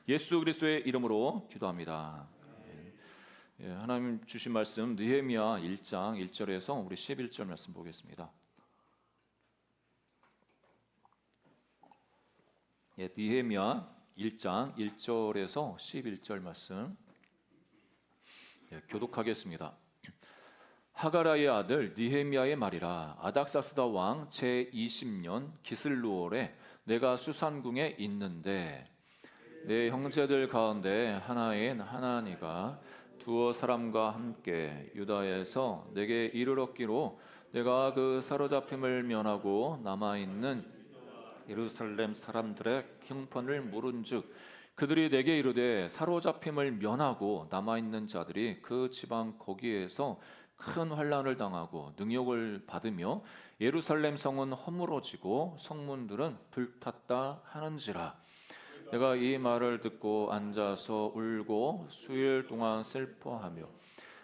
예수 그리스도의 이름으로 기도합니다. 하나님 주신 말씀 느헤미야 1장 1절에서 우리 11절 말씀 보겠습니다. 느헤미야 1장 1절에서 11절 말씀 교독하겠습니다. 하가라의 아들 느헤미야의 말이라. 아닥사스다 왕 제20년 기슬루올에 내가 수산궁에 있는데 내 형제들 가운데 하나인 하나니가 두어 사람과 함께 유다에서 내게 이르렀기로 내가 그 사로잡힘을 면하고 남아있는 예루살렘 사람들의 형편을 물은즉 그들이 내게 이르되 사로잡힘을 면하고 남아있는 자들이 그 지방 거기에서 큰 환난을 당하고 능욕을 받으며 예루살렘 성은 허물어지고 성문들은 불탔다 하는지라. 내가 이 말을 듣고 앉아서 울고 수일 동안 슬퍼하며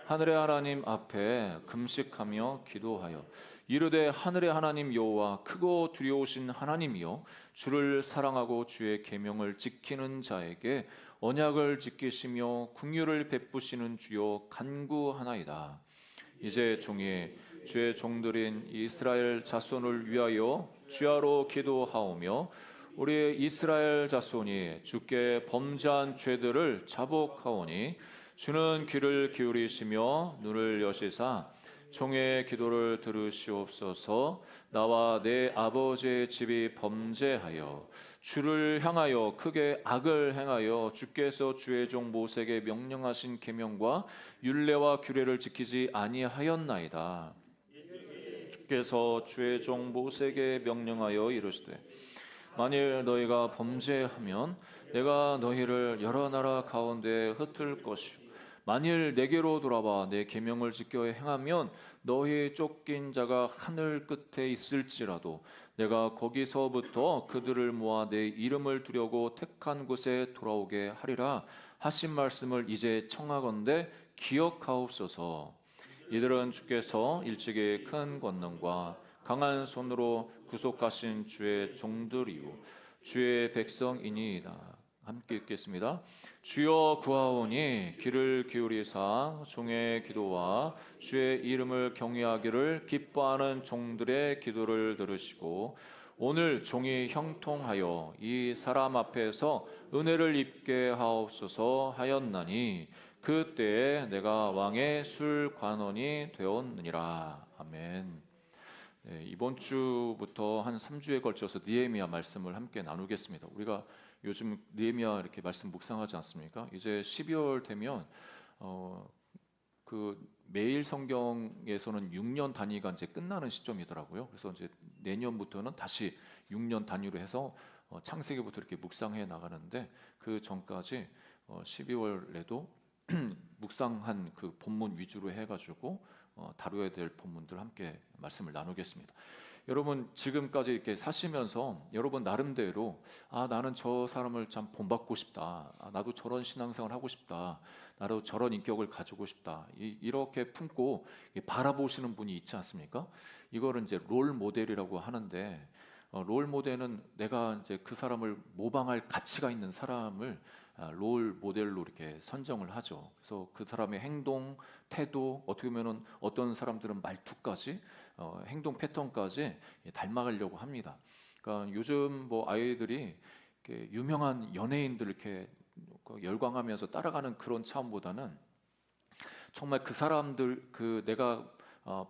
하늘의 하나님 앞에 금식하며 기도하여 이르되 하늘의 하나님 여호와 크고 두려우신 하나님이여 주를 사랑하고 주의 계명을 지키는 자에게 언약을 지키시며 긍휼을 베푸시는 주여 간구하나이다. 이제 종이 주의 종들인 이스라엘 자손을 위하여 주야로 기도하오며 우리 이스라엘 자손이 주께 범죄한 죄들을 자복하오니 주는 귀를 기울이시며 눈을 여시사 종의 기도를 들으시옵소서. 나와 내 아버지의 집이 범죄하여 주를 향하여 크게 악을 행하여 주께서 주의 종 모세에게 명령하신 계명과 율례와 규례를 지키지 아니하였나이다. 주께서 주의 종 모세에게 명령하여 이르시되 만일 너희가 범죄하면 내가 너희를 여러 나라 가운데 흩을 것이요 만일 내게로 돌아와 내 계명을 지켜 행하면 너희 쫓긴 자가 하늘 끝에 있을지라도 내가 거기서부터 그들을 모아 내 이름을 두려고 택한 곳에 돌아오게 하리라 하신 말씀을 이제 청하건대 기억하옵소서. 이들은 주께서 일찍이 큰 권능과 강한 손으로 구속하신 주의 종들이요 주의 백성이니이다. 함께 읽겠습니다. 주여 구하오니 귀를 기울이사 종의 기도와 주의 이름을 경외하기를 기뻐하는 종들의 기도를 들으시고 오늘 종이 형통하여 이 사람 앞에서 은혜를 입게 하옵소서 하였나니 그때에 내가 왕의 술관원이 되었느니라. 아멘. 이번 주부터 한 3주에 걸쳐서 느헤미야 말씀을 함께 나누겠습니다. 우리가 요즘 느헤미야 이렇게 말씀 묵상하지 않습니까? 이제 12월 되면 그 매일 성경에서는 6년 단위가 이제 끝나는 시점이더라고요. 그래서 이제 내년부터는 다시 6년 단위로 해서 창세기부터 이렇게 묵상해 나가는데 그 전까지 12월에도 묵상한 그 본문 위주로 해가지고 다루어야 될 본문들 함께 말씀을 나누겠습니다. 여러분 지금까지 이렇게 사시면서 여러분 나름대로 나는 저 사람을 참 본받고 싶다. 나도 저런 신앙생활 하고 싶다. 나도 저런 인격을 가지고 싶다. 이렇게 품고 바라보시는 분이 있지 않습니까? 이거를 이제 롤 모델이라고 하는데 롤 모델은 내가 이제 그 사람을 모방할 가치가 있는 사람을 롤 모델로 이렇게 선정을 하죠. 그래서 그 사람의 행동, 태도, 어떻게 보면은 어떤 사람들은 말투까지 행동 패턴까지 닮아가려고 합니다. 그러니까 요즘 뭐 아이들이 이렇게 유명한 연예인들 이렇게 열광하면서 따라가는 그런 차원보다는 정말 그 사람들 그 내가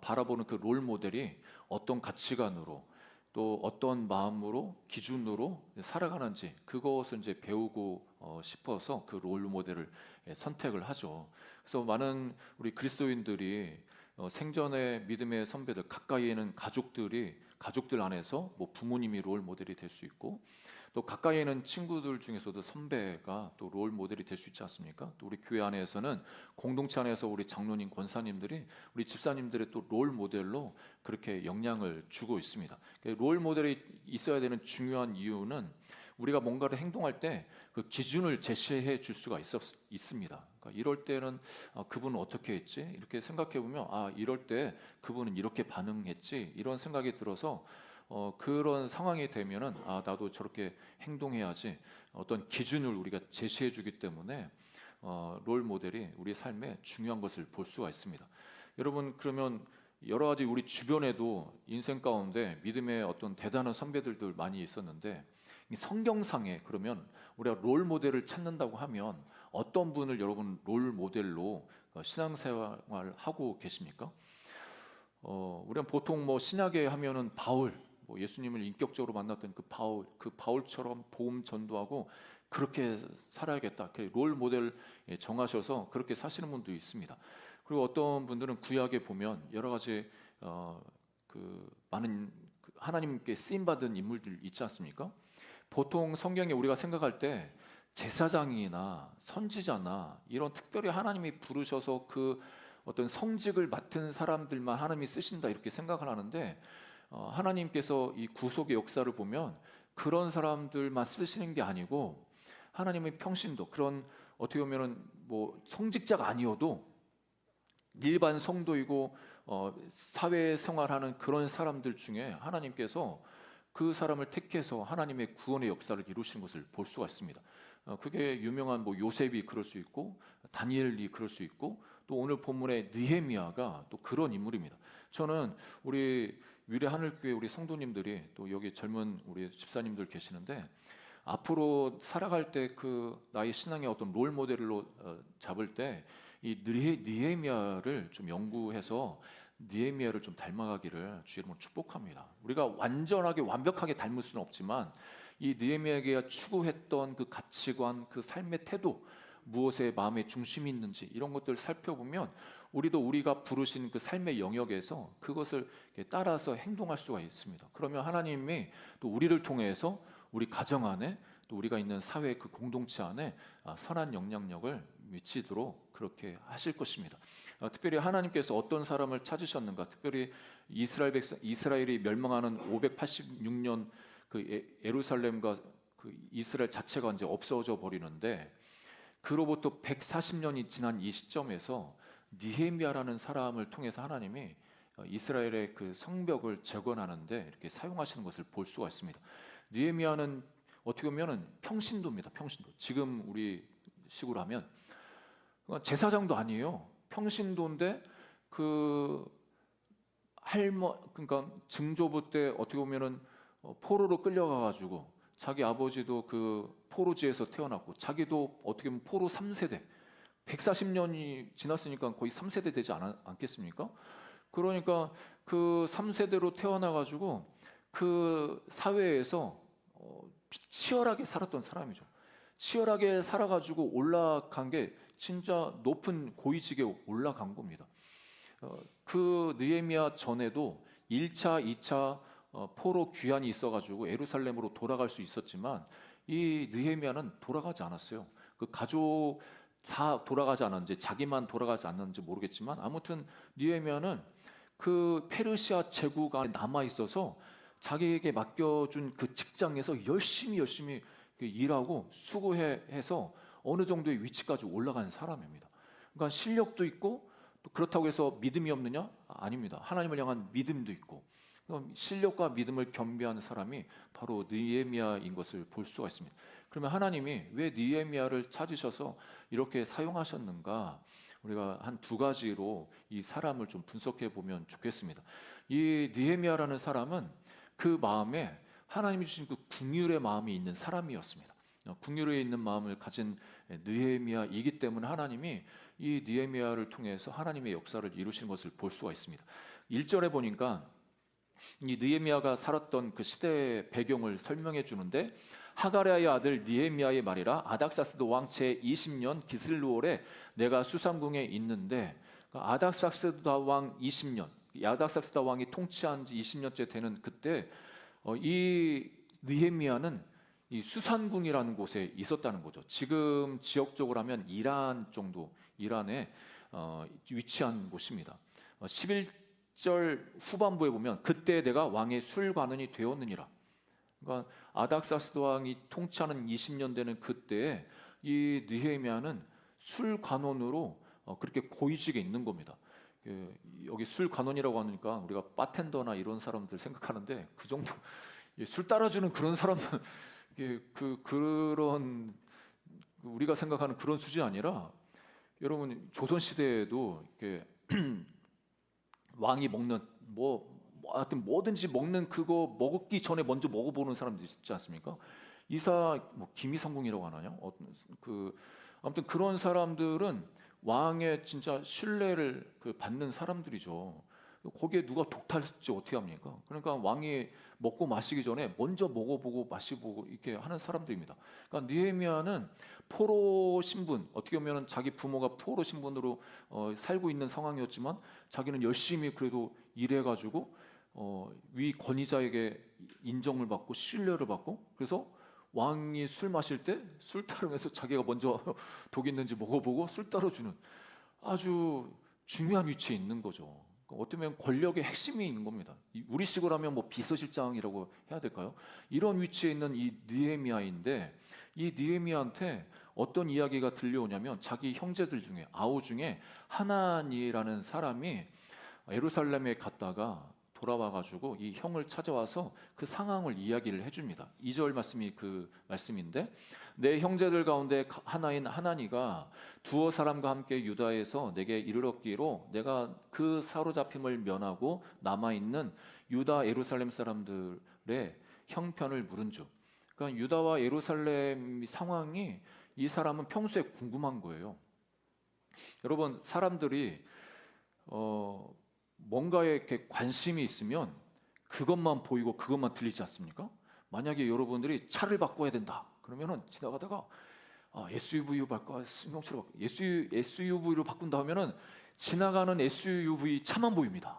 바라보는 그 롤 모델이 어떤 가치관으로 또 어떤 마음으로 기준으로 살아가는지 그것을 이제 배우고 싶어서 그 롤 모델을 선택을 하죠. 그래서 많은 우리 그리스도인들이 생전의 믿음의 선배들 가까이에는 가족들 안에서 뭐 부모님이 롤 모델이 될 수 있고 또 가까이에는 친구들 중에서도 선배가 또 롤 모델이 될 수 있지 않습니까? 또 우리 교회 안에서는 공동체 안에서 우리 장로님, 권사님들이 우리 집사님들의 또 롤 모델로 그렇게 영향을 주고 있습니다. 롤 모델이 있어야 되는 중요한 이유는 우리가 뭔가를 행동할 때 그 기준을 제시해 줄 수가 있습니다. 그러니까 이럴 때는 그분은 어떻게 했지? 이렇게 생각해 보면 이럴 때 그분은 이렇게 반응했지? 이런 생각이 들어서 그런 상황이 되면은 나도 저렇게 행동해야지 어떤 기준을 우리가 제시해 주기 때문에 롤 모델이 우리 삶에 중요한 것을 볼 수가 있습니다. 여러분 그러면 여러 가지 우리 주변에도 인생 가운데 믿음의 어떤 대단한 선배들도 많이 있었는데 이 성경상에 그러면 우리가 롤 모델을 찾는다고 하면 어떤 분을 여러분 롤 모델로 신앙생활 하고 계십니까? 우리가 보통 뭐 신약에 하면은 바울, 뭐 예수님을 인격적으로 만났던 그 바울처럼 복음 전도하고 그렇게 살아야겠다. 롤 모델 정하셔서 그렇게 사시는 분도 있습니다. 그리고 어떤 분들은 구약에 보면 여러 가지 많은 하나님께 쓰임 받은 인물들 있지 않습니까? 보통 성경에 우리가 생각할 때 제사장이나 선지자나 이런 특별히 하나님이 부르셔서 그 어떤 성직을 맡은 사람들만 하나님이 쓰신다 이렇게 생각을 하는데 하나님께서 이 구속의 역사를 보면 그런 사람들만 쓰시는 게 아니고 하나님의 평신도 그런 어떻게 보면은 뭐 성직자가 아니어도 일반 성도이고 사회 생활하는 그런 사람들 중에 하나님께서 그 사람을 택해서 하나님의 구원의 역사를 이루시는 것을 볼 수가 있습니다. 그게 유명한 뭐 요셉이 그럴 수 있고 다니엘이 그럴 수 있고 또 오늘 본문의 느헤미야가 또 그런 인물입니다. 저는 우리 위례 하늘교회 우리 성도님들이 또 여기 젊은 우리 집사님들 계시는데 앞으로 살아갈 때 그 나의 신앙의 어떤 롤 모델로 잡을 때 이 느헤미야를 좀 연구해서 느헤미야를 좀 닮아가기를 주의 이름으로 축복합니다. 우리가 완전하게 완벽하게 닮을 수는 없지만 이 느헤미야가 추구했던 그 가치관, 그 삶의 태도, 무엇에 마음의 중심이 있는지 이런 것들을 살펴보면 우리도 우리가 부르신 그 삶의 영역에서 그것을 따라서 행동할 수가 있습니다. 그러면 하나님이 또 우리를 통해서 우리 가정 안에 또 우리가 있는 사회 그 공동체 안에 선한 영향력을 미치도록 그렇게 하실 것입니다. 특별히 하나님께서 어떤 사람을 찾으셨는가? 특별히 이스라엘이 멸망하는 586년 그 예루살렘과 그 이스라엘 자체가 이제 없어져 버리는데 그로부터 140년이 지난 이 시점에서 느헤미야라는 사람을 통해서 하나님이 이스라엘의 그 성벽을 재건하는데 이렇게 사용하시는 것을 볼 수가 있습니다. 느헤미야는 어떻게 보면은 평신도입니다. 평신도. 지금 우리 식으로 하면 제사장도 아니에요. 평신도인데 그러니까 증조부 때 어떻게 보면은 포로로 끌려가 가지고 자기 아버지도 그 포로지에서 태어났고 자기도 어떻게 보면 포로 3세대 140년이 지났으니까 거의 3세대 되지 않겠습니까? 그러니까 그 3세대로 태어나 가지고 그 사회에서 치열하게 살았던 사람이죠. 치열하게 살아가지고 올라간 게 진짜 높은 고위직에 올라간 겁니다. 그 느헤미야 전에도 1차, 2차 포로 귀환이 있어가지고 예루살렘으로 돌아갈 수 있었지만 이 느헤미야는 돌아가지 않았어요. 그 가족 다 돌아가지 않았는지 자기만 돌아가지 않았는지 모르겠지만 아무튼 느헤미야는 그 페르시아 제국 안에 남아 있어서 자기에게 맡겨준 그 직장에서 열심히 일하고 수고해서 어느 정도의 위치까지 올라간 사람입니다. 그러니까 실력도 있고 또 그렇다고 해서 믿음이 없느냐? 아닙니다. 하나님을 향한 믿음도 있고 실력과 믿음을 겸비하는 사람이 바로 느헤미야인 것을 볼 수가 있습니다. 그러면 하나님이 왜 느헤미야를 찾으셔서 이렇게 사용하셨는가? 우리가 한 두 가지로 이 사람을 좀 분석해 보면 좋겠습니다. 이 느헤미야라는 사람은 그 마음에 하나님이 주신 그 긍휼의 마음이 있는 사람이었습니다. 긍휼에 있는 마음을 가진 느헤미야이기 때문에 하나님이 이 느헤미야를 통해서 하나님의 역사를 이루신 것을 볼 수가 있습니다. 1절에 보니까 이 느헤미야가 살았던 그 시대의 배경을 설명해 주는데 하가랴의 아들 느헤미야의 말이라 아닥사스도 왕 제20년 기슬루올에 내가 수상궁에 있는데 아닥사스다 왕 20년 아닥사스다 왕이 통치한 지 20년째 되는 그때 이 느헤미야는 이 수산궁이라는 곳에 있었다는 거죠. 지금 지역적으로 하면 이란 정도 이란에 위치한 곳입니다. 11절 후반부에 보면 그때 내가 왕의 술관원이 되었느니라. 그러니까 아닥사스다 왕이 통치하는 20년 되는 그때에 이 느헤미야는 술관원으로 그렇게 고위직에 있는 겁니다. 여기 술 관원이라고 하니까 우리가 바텐더나 이런 사람들 생각하는데 그 정도 술 따라주는 그런 사람은 그런 우리가 생각하는 그런 수준이 아니라 여러분 조선 시대에도 이렇게 왕이 먹는 하여튼 뭐든지 먹는 그거 먹기 전에 먼저 먹어보는 사람들 있지 않습니까? 이사 김이상궁이라고 하나요? 아무튼 그런 사람들은 왕의 진짜 신뢰를 받는 사람들이죠. 거기에 누가 독탈지 어떻게 합니까? 그러니까 왕이 먹고 마시기 전에 먼저 먹어보고 마시보고 이렇게 하는 사람들입니다. 그러니까 느헤미야는 포로 신분, 어떻게 보면 자기 부모가 포로 신분으로 살고 있는 상황이었지만 자기는 열심히 그래도 일해가지고 위 권위자에게 인정을 받고 신뢰를 받고, 그래서 왕이 술 마실 때 술 따르면서 자기가 먼저 독 있는지 먹어보고 술 따라주는 아주 중요한 위치에 있는 거죠. 어떻게 보면 권력의 핵심이 있는 겁니다. 우리식으로 하면 비서실장이라고 해야 될까요? 이런 위치에 있는 이 느헤미야인데, 이 느헤미야한테 어떤 이야기가 들려오냐면 자기 형제들 중에 아우 중에 하나니라는 사람이 예루살렘에 갔다가 돌아와가지고 이 형을 찾아와서 그 상황을 이야기를 해줍니다. 2절 말씀이 그 말씀인데, 내 형제들 가운데 하나인 하나니가 두어 사람과 함께 유다에서 내게 이르렀기로 내가 그 사로잡힘을 면하고 남아있는 유다 예루살렘 사람들의 형편을 물은즉. 그러니까 유다와 예루살렘 상황이 이 사람은 평소에 궁금한 거예요. 여러분, 사람들이 뭔가에 이렇게 관심이 있으면 그것만 보이고 그것만 들리지 않습니까? 만약에 여러분들이 차를 바꿔야 된다 그러면은 지나가다가 SUV로 바꿔 승용차로 바꿔 SUV로 바꾼다 하면은 지나가는 SUV 차만 보입니다.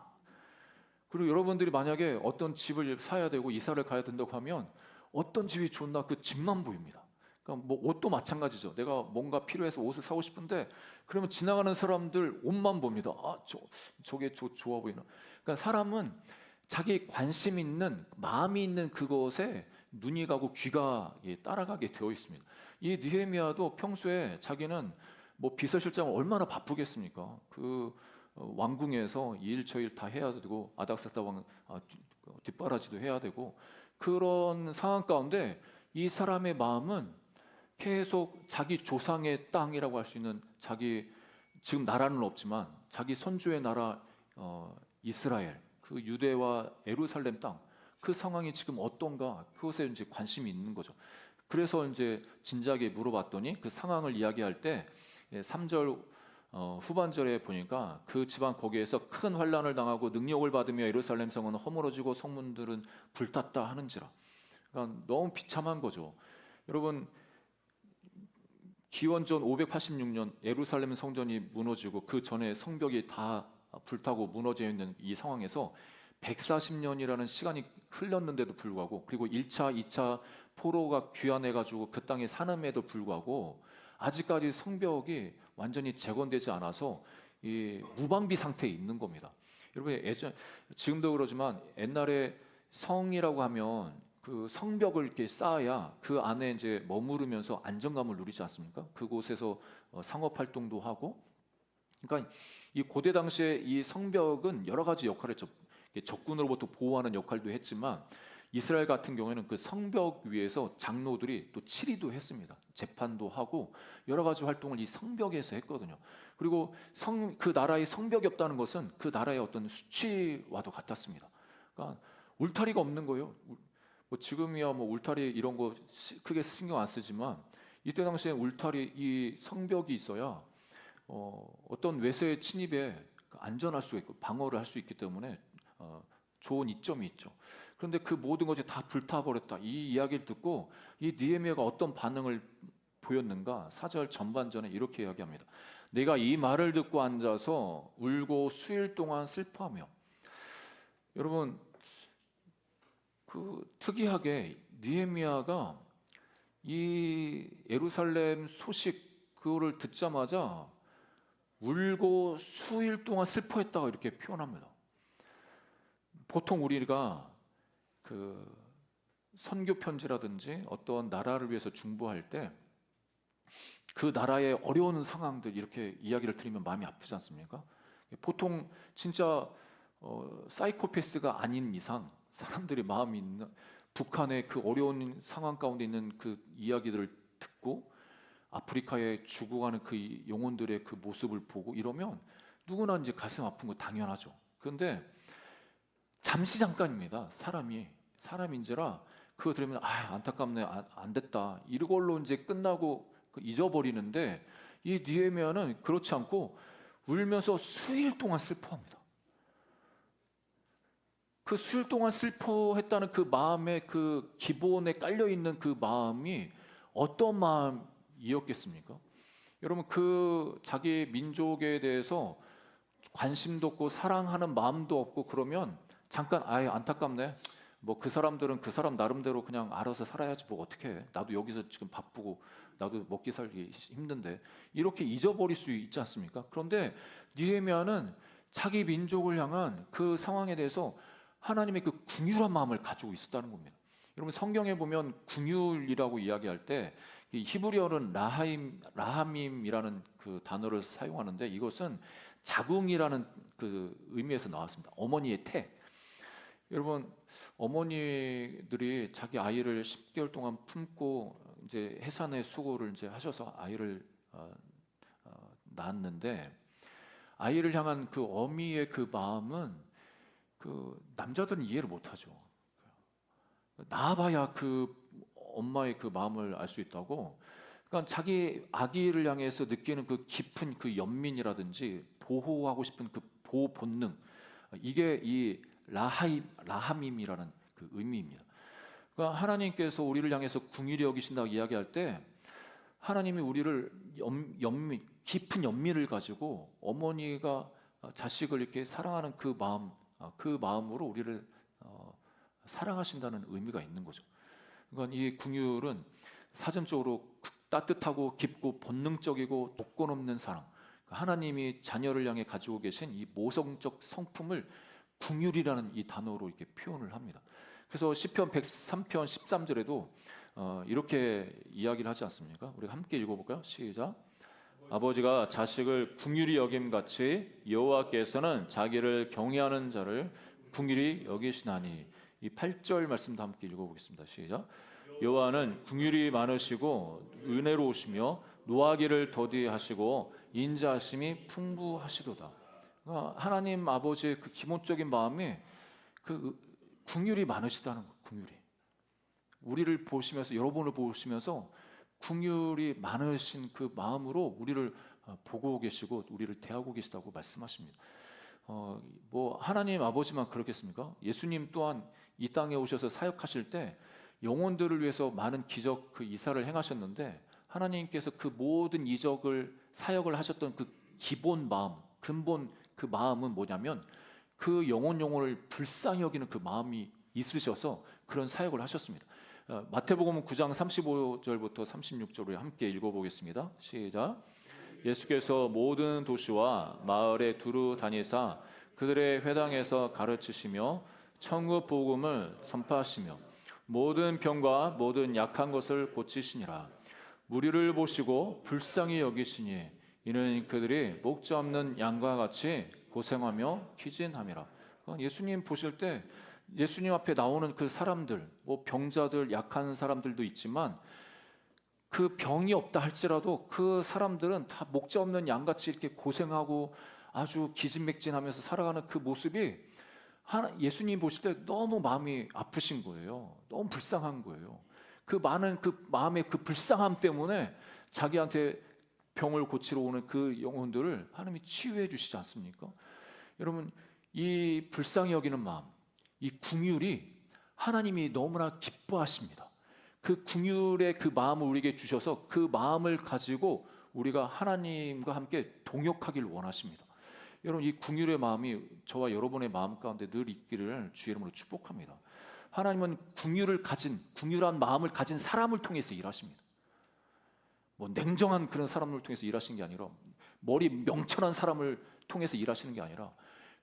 그리고 여러분들이 만약에 어떤 집을 사야 되고 이사를 가야 된다고 하면 어떤 집이 좋나 그 집만 보입니다. 그러니까 옷도 마찬가지죠. 내가 뭔가 필요해서 옷을 사고 싶은데 그러면 지나가는 사람들 옷만 봅니다. 저게 좋아 보이나. 그러니까 사람은 자기 관심 있는 마음이 있는 그것에 눈이 가고 귀가 따라가게 되어 있습니다. 이 느헤미야도 평소에 자기는 비서실장을 얼마나 바쁘겠습니까? 그 왕궁에서 이 일 저 일 다 해야 되고 아닥사스다 왕 뒷바라지도 해야 되고 그런 상황 가운데 이 사람의 마음은 계속 자기 조상의 땅이라고 할 수 있는 자기 지금 나라는 없지만 자기 선조의 나라 이스라엘, 그 유대와 예루살렘 땅, 그 상황이 지금 어떤가 그것에 이제 관심이 있는 거죠. 그래서 이제 진작에 물어봤더니 그 상황을 이야기할 때 3절 후반절에 보니까 그 집안 거기에서 큰 환난을 당하고 능력을 받으며 예루살렘 성은 허물어지고 성문들은 불탔다 하는지라. 그러니까 너무 비참한 거죠. 여러분, 기원전 586년 예루살렘 성전이 무너지고 그 전에 성벽이 다 불타고 무너져 있는 이 상황에서 140년이라는 시간이 흘렀는데도 불구하고, 그리고 1차, 2차 포로가 귀환해가지고 그 땅에 사는에도 불구하고 아직까지 성벽이 완전히 재건되지 않아서 이 무방비 상태에 있는 겁니다. 여러분, 지금도 그러지만 옛날에 성이라고 하면 그 성벽을 이렇게 쌓아야 그 안에 이제 머무르면서 안정감을 누리지 않습니까? 그곳에서 상업 활동도 하고. 그러니까 이 고대 당시에 이 성벽은 여러 가지 역할을 했죠. 적군으로부터 보호하는 역할도 했지만 이스라엘 같은 경우에는 그 성벽 위에서 장로들이 또 치리도 했습니다. 재판도 하고 여러 가지 활동을 이 성벽에서 했거든요. 그리고 그 나라에 성벽이 없다는 것은 그 나라의 어떤 수치와도 같았습니다. 그러니까 울타리가 없는 거예요. 지금이야 울타리 이런 거 크게 신경 안 쓰지만 이때 당시에 울타리, 이 성벽이 있어야 어떤 외세의 침입에 안전할 수가 있고 방어를 할 수 있기 때문에 좋은 이점이 있죠. 그런데 그 모든 것이 다 불타버렸다. 이 이야기를 듣고 이 느헤미야가 어떤 반응을 보였는가? 4절 전반전에 이렇게 이야기합니다. 내가 이 말을 듣고 앉아서 울고 수일 동안 슬퍼하며. 여러분, 그 특이하게 느헤미야가 이 예루살렘 소식 그거를 듣자마자 울고 수일 동안 슬퍼했다고 이렇게 표현합니다. 보통 우리가 그 선교 편지라든지 어떤 나라를 위해서 중보할 때 그 나라의 어려운 상황들 이렇게 이야기를 들으면 마음이 아프지 않습니까? 보통 진짜 사이코패스가 아닌 이상 사람들이 마음이 있는 북한의 그 어려운 상황 가운데 있는 그 이야기들을 듣고 아프리카에 죽어가는 그 영혼들의 그 모습을 보고 이러면 누구나 이제 가슴 아픈 거 당연하죠. 그런데 잠시 잠깐입니다. 사람인지라 그거 들으면 안타깝네, 안 됐다 이걸로 이제 끝나고 잊어버리는데 이 느헤미야는 그렇지 않고 울면서 수일 동안 슬퍼합니다. 그 수일 동안 슬퍼했다는 그 마음의 그 기본에 깔려 있는 그 마음이 어떤 마음이었겠습니까? 여러분, 그 자기 민족에 대해서 관심도 없고 사랑하는 마음도 없고 그러면 잠깐 안타깝네. 뭐 그 사람들은 그 사람 나름대로 그냥 알아서 살아야지 뭐 어떻게 해. 나도 여기서 지금 바쁘고 나도 먹기 살기 힘든데 이렇게 잊어버릴 수 있지 않습니까? 그런데 느헤미야는 자기 민족을 향한 그 상황에 대해서 하나님의 그 긍휼한 마음을 가지고 있었다는 겁니다. 여러분, 성경에 보면 긍휼이라고 이야기할 때 히브리어는 라함임이라는 그 단어를 사용하는데 이것은 자궁이라는 그 의미에서 나왔습니다. 어머니의 태. 여러분, 어머니들이 자기 아이를 10개월 동안 품고 이제 해산의 수고를 이제 하셔서 아이를 낳았는데 아이를 향한 그 어미의 그 마음은 그 남자들은 이해를 못하죠. 낳아봐야 그 엄마의 그 마음을 알 수 있다고. 그러니까 자기 아기를 향해서 느끼는 그 깊은 그 연민이라든지 보호하고 싶은 그 보호 본능, 이게 이 라함임이라는 그 의미입니다. 그러니까 하나님께서 우리를 향해서 긍휼히 여기신다고 이야기할 때 하나님이 우리를 깊은 연민을 가지고 어머니가 자식을 이렇게 사랑하는 그 마음으로 우리를 사랑하신다는 의미가 있는 거죠. 그러니까 이 긍휼은 사전적으로 따뜻하고 깊고 본능적이고 조건 없는 사랑, 하나님이 자녀를 향해 가지고 계신 이 모성적 성품을 긍휼이라는 이 단어로 이렇게 표현을 합니다. 그래서 시편 103편 13절에도 이렇게 이야기를 하지 않습니까? 우리 함께 읽어볼까요? 시작. 아버지가 자식을 긍휼히 여김같이 여호와께서는 자기를 경외하는 자를 긍휼히 여기시나니. 이 8절 말씀도 함께 읽어보겠습니다. 시작. 여호와는 긍휼이 많으시고 은혜로우시며 노하기를 더디하시고 인자하심이 풍부하시도다. 그러니까 하나님 아버지의 그 기본적인 마음이 그 긍휼이 많으시다는 거예요. 긍휼이 우리를 보시면서, 여러분을 보시면서 긍휼이 많으신 그 마음으로 우리를 보고 계시고 우리를 대하고 계시다고 말씀하십니다. 뭐 하나님 아버지만 그렇겠습니까? 예수님 또한 이 땅에 오셔서 사역하실 때 영혼들을 위해서 많은 기적 그 이사를 행하셨는데 하나님께서 그 모든 이적을 사역을 하셨던 그 기본 마음, 근본 그 마음은 뭐냐면 그 영혼을 불쌍히 여기는 그 마음이 있으셔서 그런 사역을 하셨습니다. 마태복음 9장 35절부터 36절을 함께 읽어보겠습니다. 시작. 예수께서 모든 도시와 마을에 두루 다니사 그들의 회당에서 가르치시며 천국 복음을 선포하시며 모든 병과 모든 약한 것을 고치시니라. 무리를 보시고 불쌍히 여기시니 이는 그들이 목자 없는 양과 같이 고생하며 기진함이라. 예수님 보실 때 예수님 앞에 나오는 그 사람들, 뭐 병자들, 약한 사람들도 있지만 그 병이 없다 할지라도 그 사람들은 다 목자 없는 양같이 이렇게 고생하고 아주 기진맥진하면서 살아가는 그 모습이 예수님 보실 때 너무 마음이 아프신 거예요. 너무 불쌍한 거예요. 그 많은 그 마음의 그 불쌍함 때문에 자기한테 병을 고치러 오는 그 영혼들을 하나님이 치유해 주시지 않습니까? 여러분, 이 불쌍히 여기는 마음, 이 긍휼이 하나님이 너무나 기뻐하십니다. 그 긍휼의 그 마음을 우리에게 주셔서 그 마음을 가지고 우리가 하나님과 함께 동역하기를 원하십니다. 여러분, 이 긍휼의 마음이 저와 여러분의 마음 가운데 늘 있기를 주의 이름으로 축복합니다. 하나님은 긍휼한 마음을 가진 사람을 통해서 일하십니다. 뭐 냉정한 그런 사람을 통해서 일하시는 게 아니라 머리 명철한 사람을 통해서 일하시는 게 아니라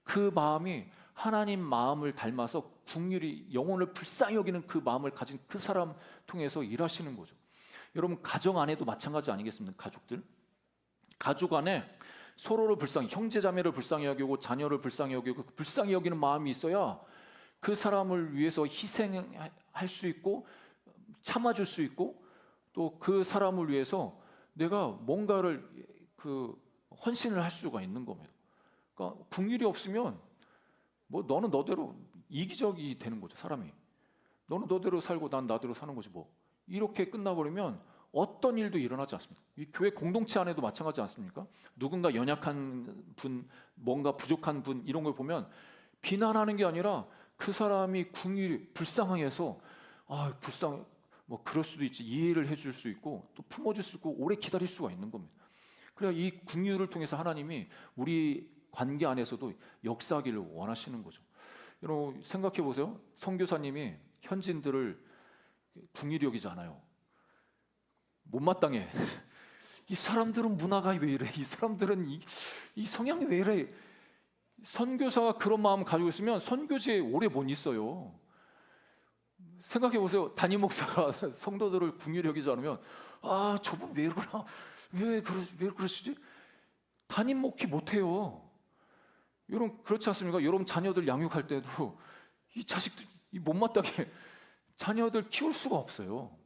그 마음이 하나님 마음을 닮아서 긍휼히 영혼을 불쌍히 여기는 그 마음을 가진 그 사람 통해서 일하시는 거죠. 여러분, 가정 안에도 마찬가지 아니겠습니까? 가족 안에 서로를 불쌍히, 형제 자매를 불쌍히 여기고 자녀를 불쌍히 여기고 불쌍히 여기는 마음이 있어야 그 사람을 위해서 희생할 수 있고 참아줄 수 있고 또 그 사람을 위해서 내가 뭔가를 헌신을 할 수가 있는 겁니다. 그러니까 긍휼이 없으면 뭐 너는 너대로 이기적이 되는 거죠. 사람이 너는 너대로 살고 난 나대로 사는 거지 뭐. 이렇게 끝나버리면 어떤 일도 일어나지 않습니다. 이 교회 공동체 안에도 마찬가지 않습니까? 누군가 연약한 분, 뭔가 부족한 분 이런 걸 보면 비난하는 게 아니라 그 사람이 긍휼이 불쌍해서 불쌍해 뭐 그럴 수도 있지 이해를 해줄 수 있고 또 품어줄 수 있고 오래 기다릴 수가 있는 겁니다. 그래야 이 긍휼을 통해서 하나님이 우리 관계 안에서도 역사하기를 원하시는 거죠. 여러분 생각해 보세요. 선교사님이 현지인들을 긍휼히 여기지 않아요. 못마땅해. 이 사람들은 문화가 왜 이래? 이 사람들은 이 성향이 왜 이래? 선교사가 그런 마음 가지고 있으면 선교지에 오래 못 있어요. 생각해 보세요. 담임 목사가 성도들을 긍휼히 여기지 않으면 저분 왜 이러나? 왜 그러시지? 담임 목회 못 해요. 여러분 그렇지 않습니까? 여러분 자녀들 양육할 때도 이 자식들 이 못마땅해 자녀들 키울 수가 없어요.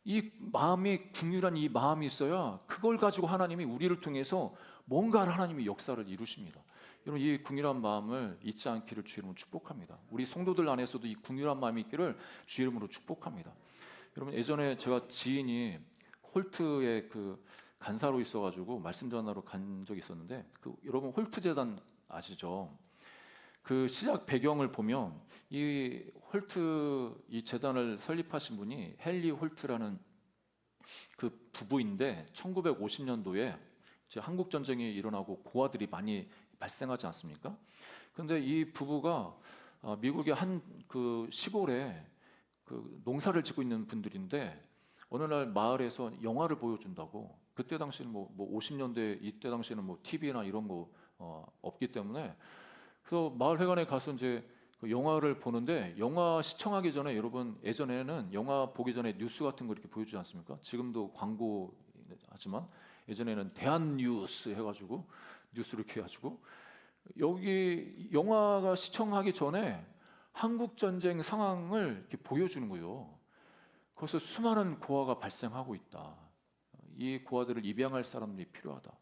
이 마음이 긍휼한 이 마음이 있어야 그걸 가지고 하나님이 우리를 통해서 뭔가를 하나님이 역사를 이루십니다. 여러분 이 긍휼한 마음을 잊지 않기를 주 이름으로 축복합니다. 우리 성도들 안에서도 이 긍휼한 마음이 있기를 주 이름으로 축복합니다. 여러분 예전에 제가 지인이 홀트에 간사로 있어가지고 말씀 전하러 간 적이 있었는데 여러분 홀트 재단 아시죠? 그 시작 배경을 보면 이 홀트 이 재단을 설립하신 분이 헨리 홀트라는 그 부부인데 1950년도에 이제 한국 전쟁이 일어나고 고아들이 많이 발생하지 않습니까? 그런데 이 부부가 미국의 한 시골에 농사를 짓고 있는 분들인데 어느 날 마을에서 영화를 보여준다고. 그때 당시는 뭐 50년대 이때 당시는 뭐 TV나 이런 거 없기 때문에 그래서 마을 회관에 가서 이제 그 영화를 보는데 영화 시청하기 전에 여러분 예전에는 영화 보기 전에 뉴스 같은 거 이렇게 보여주지 않습니까? 지금도 광고 하지만 예전에는 대한뉴스 해가지고 뉴스 이렇게 해가지고 여기 영화가 시청하기 전에 한국 전쟁 상황을 이렇게 보여주는 거예요. 거기서 수많은 고아가 발생하고 있다. 이 고아들을 입양할 사람들이 필요하다.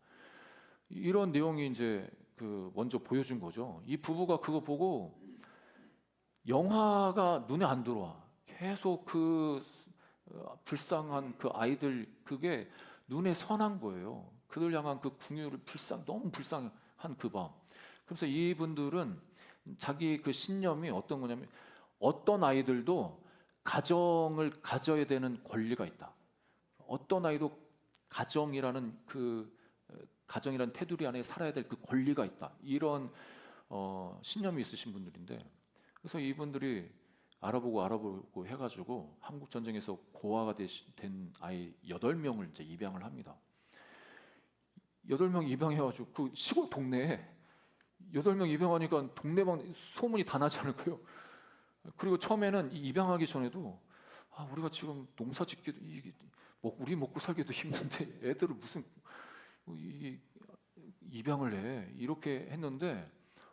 이런 내용이 이제 먼저 보여준 거죠. 이 부부가 그거 보고 영화가 눈에 안 들어와. 계속 불쌍한 그 아이들 그게 눈에 선한 거예요. 그들 향한 그 긍휼을 너무 불쌍한 그 마음. 그래서 이분들은 자기 그 신념이 어떤 거냐면 어떤 아이들도 가정을 가져야 되는 권리가 있다. 어떤 아이도 가정이라는 테두리 안에 살아야 될 그 권리가 있다. 이런 신념이 있으신 분들인데 그래서 이분들이 알아보고 해가지고 한국 전쟁에서 고아가 된 아이 8명을 이제 입양을 합니다. 8명 입양해가지고 그 시골 동네에 8명 입양하니까 동네방 소문이 다 나지 않을 거예요. 그리고 처음에는 입양하기 전에도 우리가 지금 농사 짓기도 우리 먹고 살기도 힘든데 애들을 무슨 입양을 해 이렇게 했는데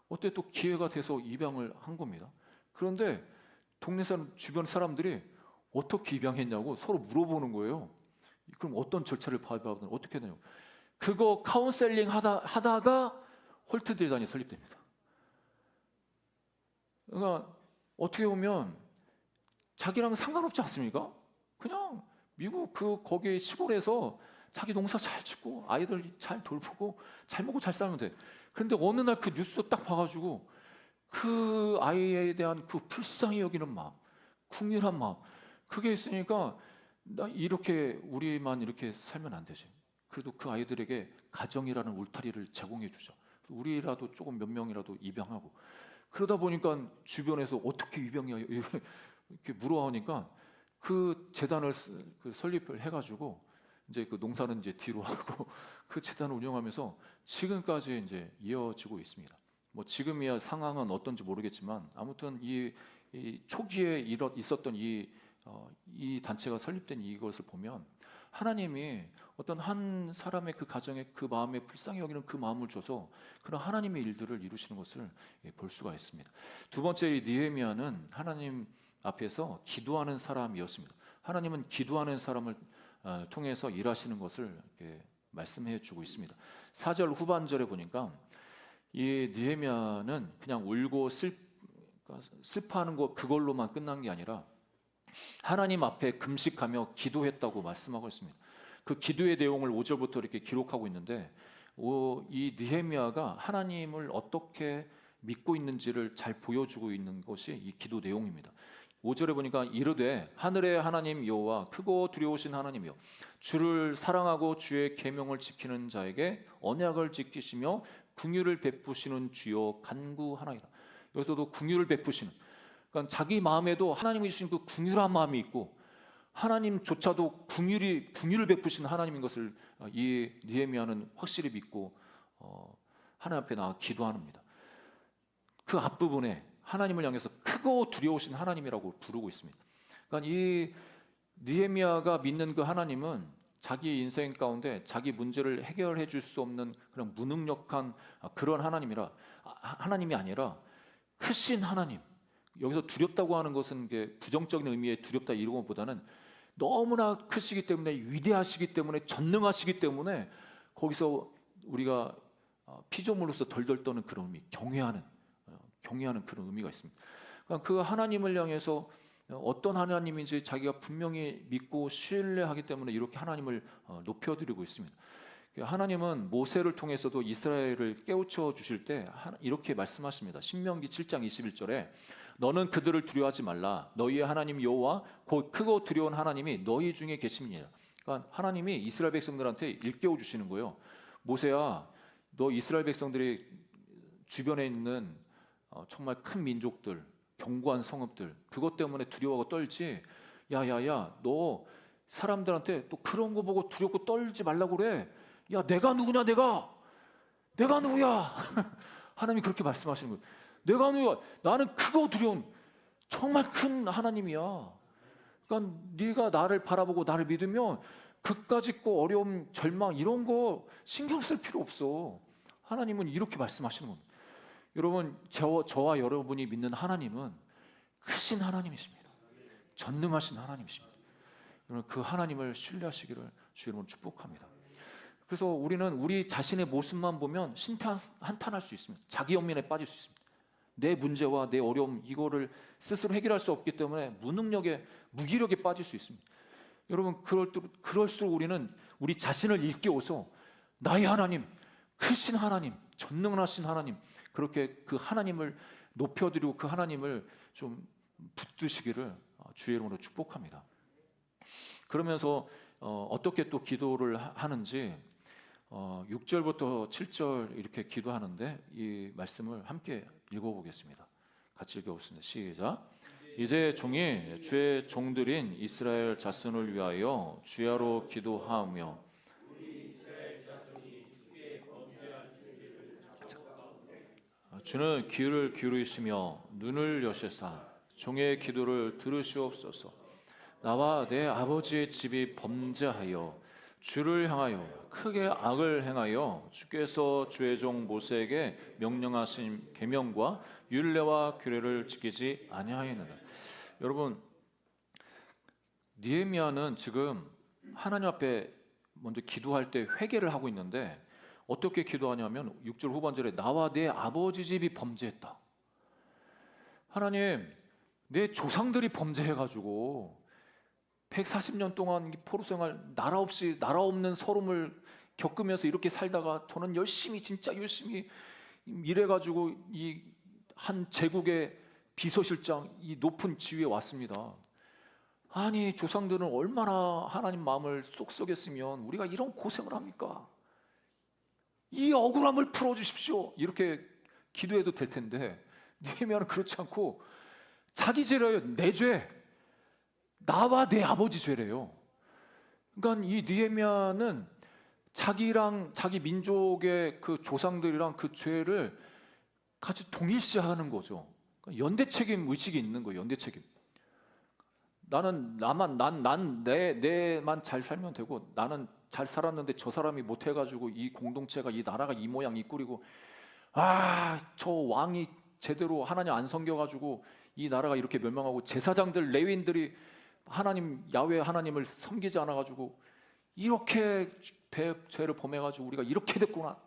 어때 또 기회가 돼서 입양을 한 겁니다. 그런데 동네 사람 주변 사람들이 어떻게 입양했냐고 서로 물어보는 거예요. 그럼 어떤 절차를 밟아든 어떻게 되냐고. 그거 카운셀링 하다가 홀트 재단이 설립됩니다. 그러니까 어떻게 보면 자기랑 상관없지 않습니까? 그냥 미국 거기 시골에서 자기 농사 잘 짓고 아이들 잘 돌보고 잘 먹고 잘 살면 돼. 그런데 어느 날 그 뉴스 딱 봐가지고 그 아이에 대한 그 불쌍히 여기는 마음, 긍휼한 마음 그게 있으니까 우리만 이렇게 살면 안 되지. 그래도 그 아이들에게 가정이라는 울타리를 제공해 주자. 우리라도 조금 몇 명이라도 입양하고 그러다 보니까 주변에서 어떻게 입양이야 이렇게 물어하니까 그 재단을 설립을 해가지고 이제 그 농사는 이제 뒤로 하고 그 재단을 운영하면서 지금까지 이제 이어지고 있습니다. 뭐 지금이야 상황은 어떤지 모르겠지만 아무튼 이 초기에 있었던 이 단체가 설립된 이것을 보면 하나님이 어떤 한 사람의 그 가정에 그 마음에 불쌍히 여기는 그 마음을 줘서 그런 하나님의 일들을 이루시는 것을 볼 수가 있습니다. 두 번째, 이 느헤미야는 하나님 앞에서 기도하는 사람이었습니다. 하나님은 기도하는 사람을 통해서 일하시는 것을 이렇게 말씀해 주고 있습니다. 4절 후반절에 보니까 이 느헤미야는 그냥 울고 슬퍼하는 것 그걸로만 끝난 게 아니라 하나님 앞에 금식하며 기도했다고 말씀하고 있습니다. 그 기도의 내용을 5절부터 이렇게 기록하고 있는데 이 느헤미야가 하나님을 어떻게 믿고 있는지를 잘 보여주고 있는 것이 이 기도 내용입니다. 5절에 보니까 이르되 하늘의 하나님 여호와 크고 두려우신 하나님이여 주를 사랑하고 주의 계명을 지키는 자에게 언약을 지키시며 긍휼을 베푸시는 주여 간구하나이다. 여기서도 긍휼을 베푸시는, 그러니까 자기 마음에도 하나님이 주신 그 긍휼한 마음이 있고 하나님조차도 긍휼을 베푸시는 하나님인 것을 이 느헤미야는 확실히 믿고 하나님 앞에 나가 기도합니다. 그 앞부분에 하나님을 향해서 크고 두려우신 하나님이라고 부르고 있습니다. 그러니까 이 느헤미야가 믿는 그 하나님은 자기 인생 가운데 자기 문제를 해결해 줄 수 없는 그런 무능력한 그런 하나님이 아니라 크신 하나님. 여기서 두렵다고 하는 것은 이게 부정적인 의미의 두렵다 이런 것보다는 너무나 크시기 때문에, 위대하시기 때문에, 전능하시기 때문에 거기서 우리가 피조물로서 덜덜 떠는 그런 의미, 경외하는 그런 의미가 있습니다. 그러니까 그 하나님을 향해서 어떤 하나님인지 자기가 분명히 믿고 신뢰하기 때문에 이렇게 하나님을 높여드리고 있습니다. 하나님은 모세를 통해서도 이스라엘을 깨우쳐 주실 때 이렇게 말씀하십니다. 신명기 7장 21절에 너는 그들을 두려워하지 말라. 너희의 하나님 여호와 곧 크고 두려운 하나님이 너희 중에 계심이니라. 그러니까 하나님이 이스라엘 백성들한테 일깨워 주시는 거예요. 모세야, 너 이스라엘 백성들이 주변에 있는 정말 큰 민족들, 견고한 성읍들 그것 때문에 두려워하고 떨지. 야야야, 너 사람들한테 또 그런 거 보고 두렵고 떨지 말라고 그래. 야, 내가 누구냐? 내가 누구야? 하나님이 그렇게 말씀하시는 거예요. 내가 누구야? 나는 크고 두려운 정말 큰 하나님이야. 그러니까 네가 나를 바라보고 나를 믿으면 그까짓 거 어려움, 절망 이런 거 신경 쓸 필요 없어. 하나님은 이렇게 말씀하시는 겁니다. 여러분, 저와 여러분이 믿는 하나님은 크신 하나님이십니다. 전능하신 하나님이십니다. 여러분, 그 하나님을 신뢰하시기를 주 이름으로 축복합니다. 그래서 우리는 우리 자신의 모습만 보면 한탄할 수 있습니다. 자기 연민에 빠질 수 있습니다. 내 문제와 내 어려움 이거를 스스로 해결할 수 없기 때문에 무기력에 빠질 수 있습니다. 여러분, 그럴수록 우리는 우리 자신을 일깨워서 나의 하나님, 크신 하나님, 전능하신 하나님, 그렇게 그 하나님을 높여드리고 그 하나님을 좀 붙드시기를 주의 이름으로 축복합니다. 그러면서 어떻게 또 기도를 하는지 6절부터 7절 이렇게 기도하는데 이 말씀을 함께 읽어보겠습니다. 같이 읽어보겠습니다. 시작. 이제 종이 주의 종들인 이스라엘 자손을 위하여 주야로 기도하며 주는 귀를 기울이시며 눈을 여시사 종의 기도를 들으시옵소서. 나와 내 아버지의 집이 범죄하여 주를 향하여 크게 악을 행하여 주께서 주의 종 모세에게 명령하신 계명과 율례와 규례를 지키지 아니하였느니라. 여러분, 느헤미야는 지금 하나님 앞에 먼저 기도할 때 회개를 하고 있는데 어떻게 기도하냐면 6절 후반절에 나와 내 아버지 집이 범죄했다. 하나님, 내 조상들이 범죄해가지고 140년 동안 포로 생활, 나라 없는 서름을 겪으면서 이렇게 살다가 저는 진짜 열심히 일해가지고 이 한 제국의 비서실장 이 높은 지위에 왔습니다. 아니, 조상들은 얼마나 하나님 마음을 쏙 썩였으면 우리가 이런 고생을 합니까? 이 억울함을 풀어주십시오. 이렇게 기도해도 될 텐데 느헤미야는 그렇지 않고 자기 죄래요. 내 죄, 나와 내 아버지 죄래요. 그러니까 이 느헤미야는 자기랑 자기 민족의 그 조상들이랑 그 죄를 같이 동일시하는 거죠. 그러니까 연대 책임 의식이 있는 거예요. 연대 책임. 나는 내만 잘 살면 되고 나는 잘 살았는데 저 사람이 못해가지고 이 공동체가, 이 나라가 이 모양 이 꼴이고, 저 왕이 제대로 하나님 안 섬겨가지고 이 나라가 이렇게 멸망하고, 제사장들 레위인들이 하나님 야훼 하나님을 섬기지 않아가지고 이렇게 죄를 범해가지고 우리가 이렇게 됐구나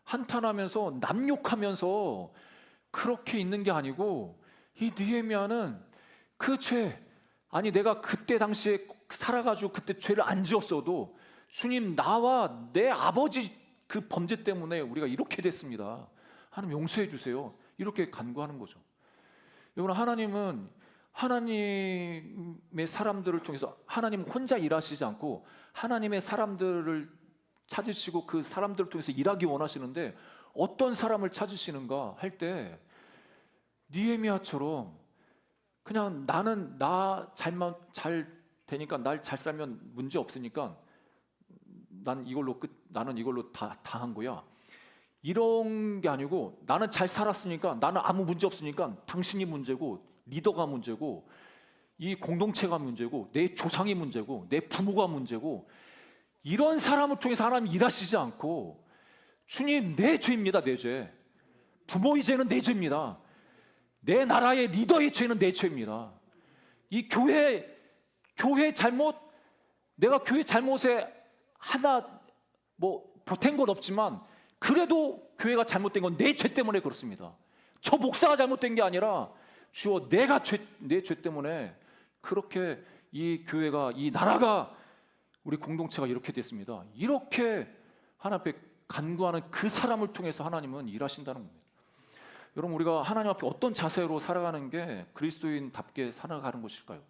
한탄하면서 남욕하면서 그렇게 있는 게 아니고, 이 느헤미야는 그 죄, 아니 내가 그때 당시에 살아가지고 그때 죄를 안 지었어도 주님, 나와 내 아버지 그 범죄 때문에 우리가 이렇게 됐습니다, 하나님 용서해 주세요, 이렇게 간구하는 거죠. 여러분, 하나님은 하나님의 사람들을 통해서, 하나님 혼자 일하시지 않고 하나님의 사람들을 찾으시고 그 사람들을 통해서 일하기 원하시는데, 어떤 사람을 찾으시는가 할 때 느헤미야처럼 그냥 나는 나 잘만 잘 되니까, 날 잘 살면 문제 없으니까 나는 이걸로 다 한 거야, 이런 게 아니고, 나는 잘 살았으니까, 나는 아무 문제 없으니까 당신이 문제고, 리더가 문제고, 이 공동체가 문제고, 내 조상이 문제고, 내 부모가 문제고, 이런 사람을 통해서 하나님 일하시지 않고, 주님, 내 죄입니다, 내 죄. 부모의 죄는 내 죄입니다. 내 나라의 리더의 죄는 내 죄입니다. 이 교회 잘못, 내가 교회 잘못에 하나 보탠 건 없지만, 그래도 교회가 잘못된 건 내 죄 때문에 그렇습니다. 저 목사가 잘못된 게 아니라 주여, 내 죄 때문에 그렇게 이 교회가, 이 나라가, 우리 공동체가 이렇게 됐습니다. 이렇게 하나님 앞에 간구하는 그 사람을 통해서 하나님은 일하신다는 겁니다. 여러분, 우리가 하나님 앞에 어떤 자세로 살아가는 게 그리스도인답게 살아가는 것일까요?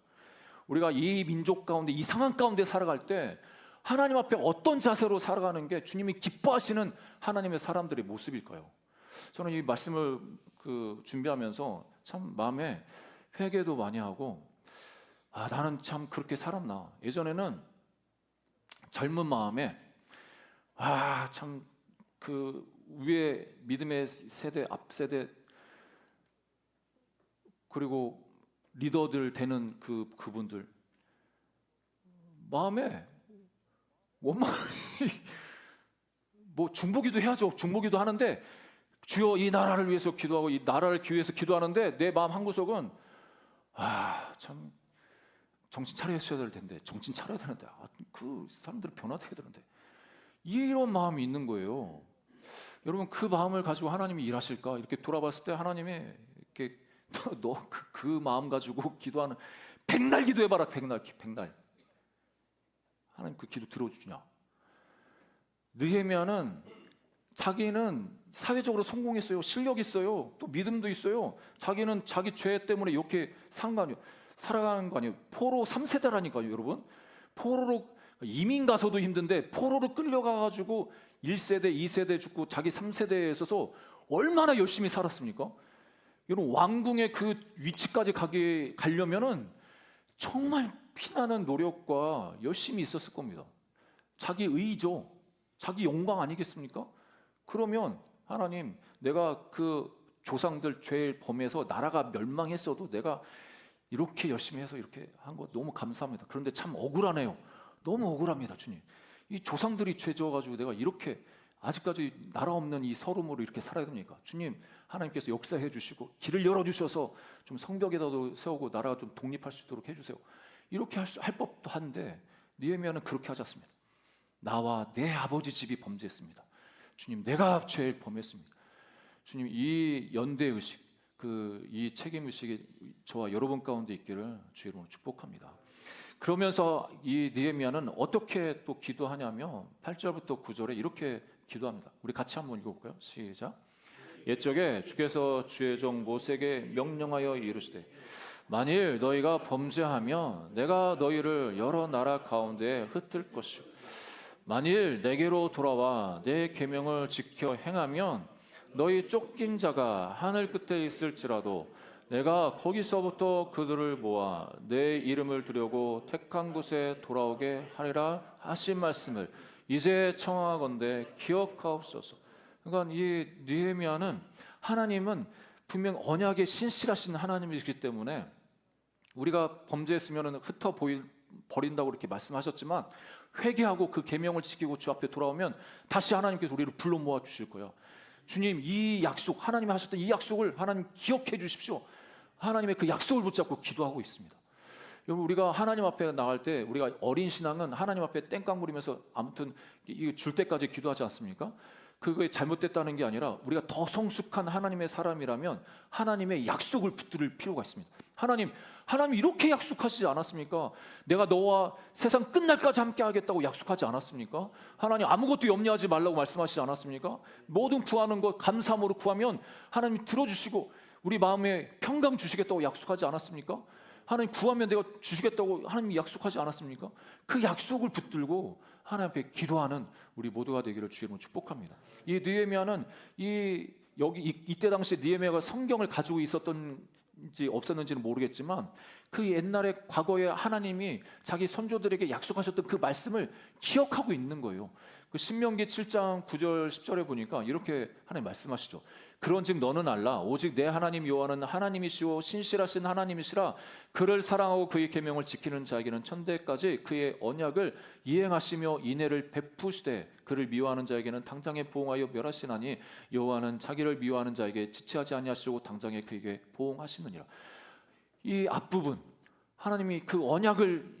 우리가 이 민족 가운데, 이 상황 가운데 살아갈 때 하나님 앞에 어떤 자세로 살아가는 게 주님이 기뻐하시는 하나님의 사람들의 모습일까요? 저는 이 말씀을 준비하면서 참 마음에 회개도 많이 하고, 나는 참 그렇게 살았나. 예전에는 젊은 마음에 참 그 위에 믿음의 세대, 앞세대, 그리고 리더들 되는 그분들 마음에 원망이 중보기도 해야죠. 중보기도 하는데, 주여 이 나라를 위해서 기도하고 이 나라를 위해서 기도하는데, 내 마음 한구석은 참 정신 차려야 될 텐데, 정신 차려야 되는데, 그 사람들은 변화돼야 되는데, 이런 마음이 있는 거예요. 여러분, 그 마음을 가지고 하나님이 일하실까? 이렇게 돌아봤을 때 하나님이 이렇게 너 그 마음 가지고 기도하는, 백날 기도해봐라, 백날. 하나님 그 기도 들어주냐? 느헤미야는 자기는 사회적으로 성공했어요, 실력 있어요, 또 믿음도 있어요. 자기는 자기 죄 때문에 이렇게 살아가는 거 아니에요. 포로 3세대라니까요, 여러분. 포로로 이민 가서도 힘든데 포로로 끌려가가지고 1세대, 2세대 죽고 자기 3세대에 있어서 얼마나 열심히 살았습니까? 여러분, 왕궁의 그 위치까지 가려면은 정말 피나는 노력과 열심히 있었을 겁니다. 자기 의죠, 자기 영광 아니겠습니까? 그러면 하나님, 내가 그 조상들 죄를 범해서 나라가 멸망했어도 내가 이렇게 열심히 해서 이렇게 한 거 너무 감사합니다. 그런데 참 억울하네요. 너무 억울합니다, 주님. 이 조상들이 죄 지어가지고 내가 이렇게 아직까지 나라 없는 이 서름으로 이렇게 살아야 됩니까? 주님, 하나님께서 역사해 주시고 길을 열어주셔서 좀 성벽에다도 세우고 나라가 좀 독립할 수 있도록 해주세요. 이렇게 할 법도 한데, 느헤미야는 그렇게 하지 않습니다. 나와 내 아버지 집이 범죄했습니다. 주님, 내가 죄를 범했습니다. 주님, 이 연대의식, 이 책임의식이 저와 여러분 가운데 있기를 주의 이름으로 축복합니다. 그러면서 이 느헤미야는 어떻게 또 기도하냐면 8절부터 9절에 이렇게 기도합니다. 우리 같이 한번 읽어볼까요? 시작. 옛적에 주께서 주의 종 모세에게 명령하여 이르시되, 만일 너희가 범죄하면 내가 너희를 여러 나라 가운데 흩을 것이요, 만일 내게로 돌아와 내 계명을 지켜 행하면 너희 쫓긴 자가 하늘 끝에 있을지라도 내가 거기서부터 그들을 모아 내 이름을 두려고 택한 곳에 돌아오게 하리라 하신 말씀을 이제 청하건대 기억하옵소서. 그러니까 이 느헤미야는, 하나님은 분명 언약에 신실하신 하나님이시기 때문에 우리가 범죄했으면 흩어 버린다고 이렇게 말씀하셨지만, 회개하고 그 계명을 지키고 주 앞에 돌아오면 다시 하나님께서 우리를 불러 모아 주실 거예요. 주님, 이 약속, 하나님이 하셨던 이 약속을 하나님 기억해 주십시오. 하나님의 그 약속을 붙잡고 기도하고 있습니다. 여러분, 우리가 하나님 앞에 나갈 때, 우리가 어린 신앙은 하나님 앞에 땡깡 부리면서 아무튼 이거 줄 때까지 기도하지 않습니까? 그거에 잘못됐다는 게 아니라 우리가 더 성숙한 하나님의 사람이라면 하나님의 약속을 붙들 필요가 있습니다. 하나님 이렇게 약속하시지 않았습니까? 내가 너와 세상 끝날까지 함께 하겠다고 약속하지 않았습니까? 하나님 아무것도 염려하지 말라고 말씀하시지 않았습니까? 모든 구하는 것 감사함으로 구하면 하나님이 들어주시고 우리 마음에 평강 주시겠다고 약속하지 않았습니까? 하나님 구하면 내가 주시겠다고 하나님이 약속하지 않았습니까? 그 약속을 붙들고 하나님 앞에 기도하는 우리 모두가 되기를 주님으로 축복합니다. 이 느헤미야는 이때 당시 느헤미야가 성경을 가지고 있었던지 없었는지는 모르겠지만 그 옛날에 과거에 하나님이 자기 선조들에게 약속하셨던 그 말씀을 기억하고 있는 거예요. 그 신명기 7장 9절 10절에 보니까 이렇게 하나님 말씀하시죠. 그런즉 너는 알라 오직 내 하나님 여호와는 하나님이시오 신실하신 하나님이시라. 그를 사랑하고 그의 계명을 지키는 자에게는 천대까지 그의 언약을 이행하시며 인애를 베푸시되 그를 미워하는 자에게는 당장에 보응하여 멸하시나니 여호와는 자기를 미워하는 자에게 지체하지 아니하시고 당장에 그에게 보응하시느니라. 이 앞부분 하나님이 그 언약을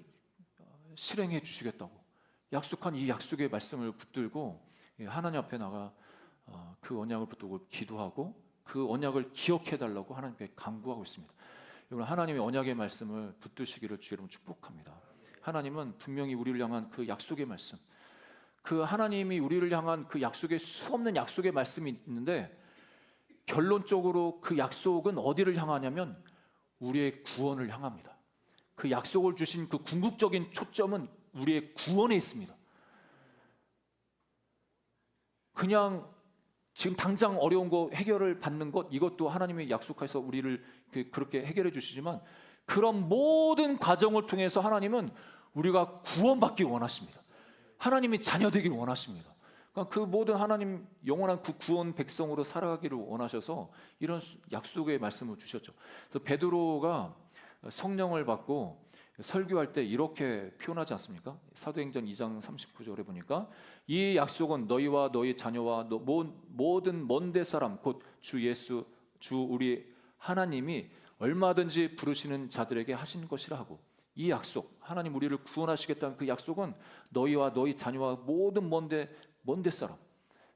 실행해 주시겠다고 약속한 이 약속의 말씀을 붙들고 하나님 앞에 나가 그 언약을 붙들고 기도하고 그 언약을 기억해 달라고 하나님께 간구하고 있습니다. 여러분, 하나님의 언약의 말씀을 붙드시기를 주 여러분 축복합니다. 하나님은 분명히 우리를 향한 그 약속의 말씀, 그 하나님이 우리를 향한 그 약속의 수없는 약속의 말씀이 있는데 결론적으로 그 약속은 어디를 향하냐면 우리의 구원을 향합니다. 그 약속을 주신 그 궁극적인 초점은 우리의 구원에 있습니다. 그냥 지금 당장 어려운 거 해결을 받는 것, 이것도 하나님이 약속해서 우리를 그렇게 해결해 주시지만 그런 모든 과정을 통해서 하나님은 우리가 구원받기 원하십니다. 하나님이 자녀 되길 원하십니다. 그러니까 그 모든 하나님 영원한 그 구원 백성으로 살아가기를 원하셔서 이런 약속의 말씀을 주셨죠. 그래서 베드로가 성령을 받고 설교할 때 이렇게 표현하지 않습니까? 사도행전 2장 39절에 보니까 이 약속은 너희와 너희 자녀와 모든 먼데 사람 곧 주 예수 주 우리 하나님이 얼마든지 부르시는 자들에게 하신 것이라 하고, 이 약속 하나님 우리를 구원하시겠다는 그 약속은 너희와 너희 자녀와 모든 먼데 사람,